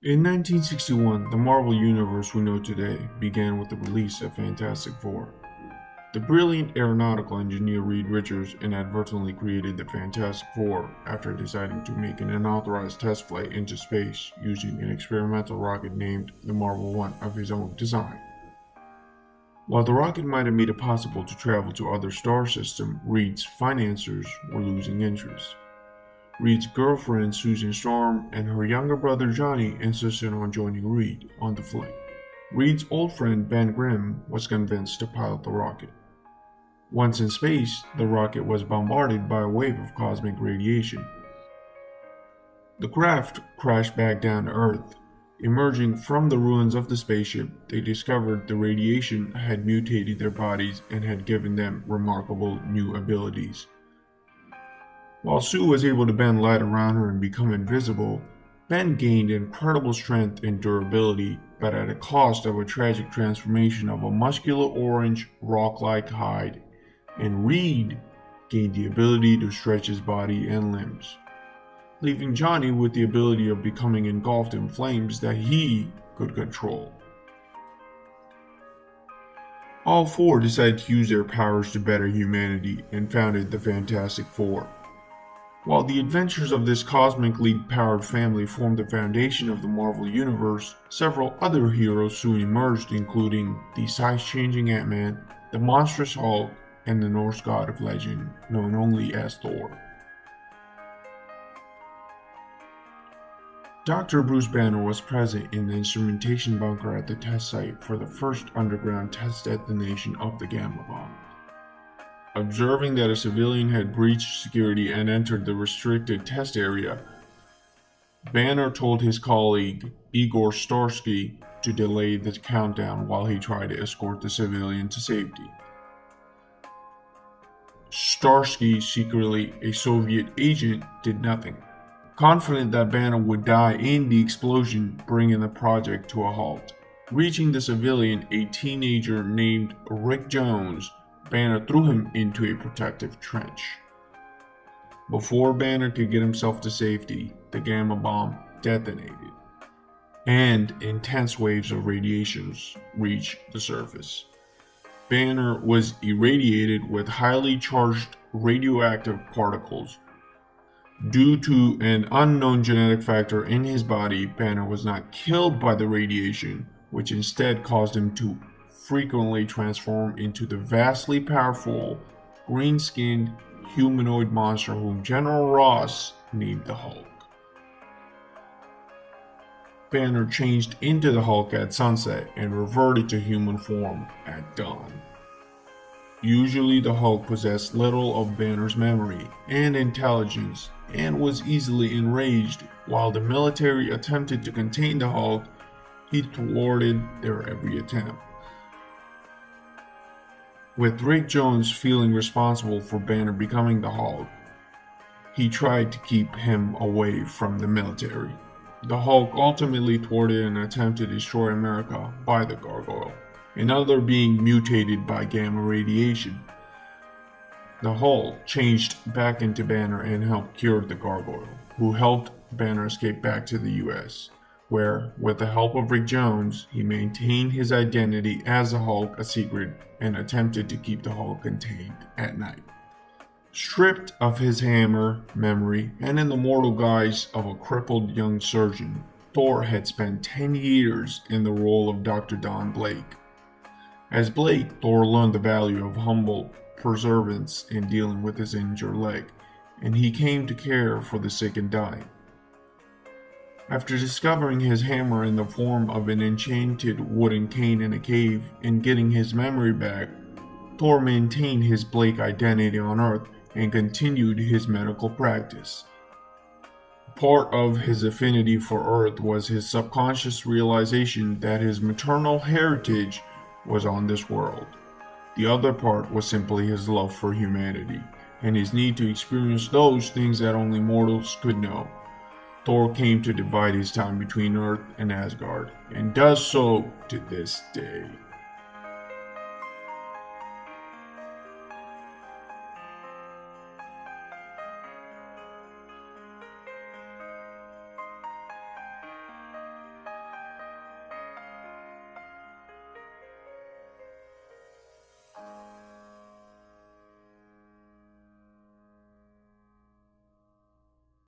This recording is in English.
In 1961, the Marvel Universe we know today began with the release of Fantastic Four. The brilliant aeronautical engineer Reed Richards inadvertently created the Fantastic Four after deciding to make an unauthorized test flight into space using an experimental rocket named the Marvel 1 of his own design. While the rocket might have made it possible to travel to other star systems, Reed's financiers were losing interest. Reed's girlfriend Susan Storm and her younger brother Johnny insisted on joining Reed on the flight. Reed's old friend Ben Grimm was convinced to pilot the rocket. Once in space, the rocket was bombarded by a wave of cosmic radiation. The craft crashed back down to Earth. Emerging from the ruins of the spaceship, they discovered the radiation had mutated their bodies and had given them remarkable new abilities. While Sue was able to bend light around her and become invisible, Ben gained incredible strength and durability, but at a cost of a tragic transformation of a muscular orange, rock-like hide, and Reed gained the ability to stretch his body and limbs, leaving Johnny with the ability of becoming engulfed in flames that he could control. All four decided to use their powers to better humanity and founded the Fantastic Four. While the adventures of this cosmically powered family formed the foundation of the Marvel Universe, several other heroes soon emerged, including the size-changing Ant-Man, the monstrous Hulk, and the Norse god of legend known only as Thor. Dr. Bruce Banner was present in the instrumentation bunker at the test site for the first underground test detonation of the Gamma Bomb. Observing that a civilian had breached security and entered the restricted test area, Banner told his colleague Igor Starsky to delay the countdown while he tried to escort the civilian to safety. Starsky, secretly a Soviet agent, did nothing, confident that Banner would die in the explosion, bringing the project to a halt. Reaching the civilian, a teenager named Rick Jones, Banner threw him into a protective trench. Before Banner could get himself to safety, the Gamma Bomb detonated, and intense waves of radiations reached the surface. Banner was irradiated with highly charged radioactive particles. Due to an unknown genetic factor in his body, Banner was not killed by the radiation, which instead caused him to frequently transform into the vastly powerful, green-skinned humanoid monster whom General Ross named the Hulk. Banner changed into the Hulk at sunset and reverted to human form at dawn. Usually the Hulk possessed little of Banner's memory and intelligence and was easily enraged. While the military attempted to contain the Hulk, he thwarted their every attempt. With Rick Jones feeling responsible for Banner becoming the Hulk, he tried to keep him away from the military. The Hulk ultimately thwarted an attempt to destroy America by the Gargoyle, another being mutated by gamma radiation. The Hulk changed back into Banner and helped cure the Gargoyle, who helped Banner escape back to the US, where, with the help of Rick Jones, he maintained his identity as the Hulk a secret and attempted to keep the Hulk contained at night. Stripped of his hammer, memory, and in the mortal guise of a crippled young surgeon, Thor had spent 10 years in the role of Dr. Don Blake. As Blake, Thor learned the value of humble perseverance in dealing with his injured leg, and he came to care for the sick and dying. After discovering his hammer in the form of an enchanted wooden cane in a cave and getting his memory back, Thor maintained his Blake identity on Earth and continued his medical practice. Part of his affinity for Earth was his subconscious realization that his maternal heritage was on this world. The other part was simply his love for humanity and his need to experience those things that only mortals could know. Thor came to divide his time between Earth and Asgard, and does so to this day.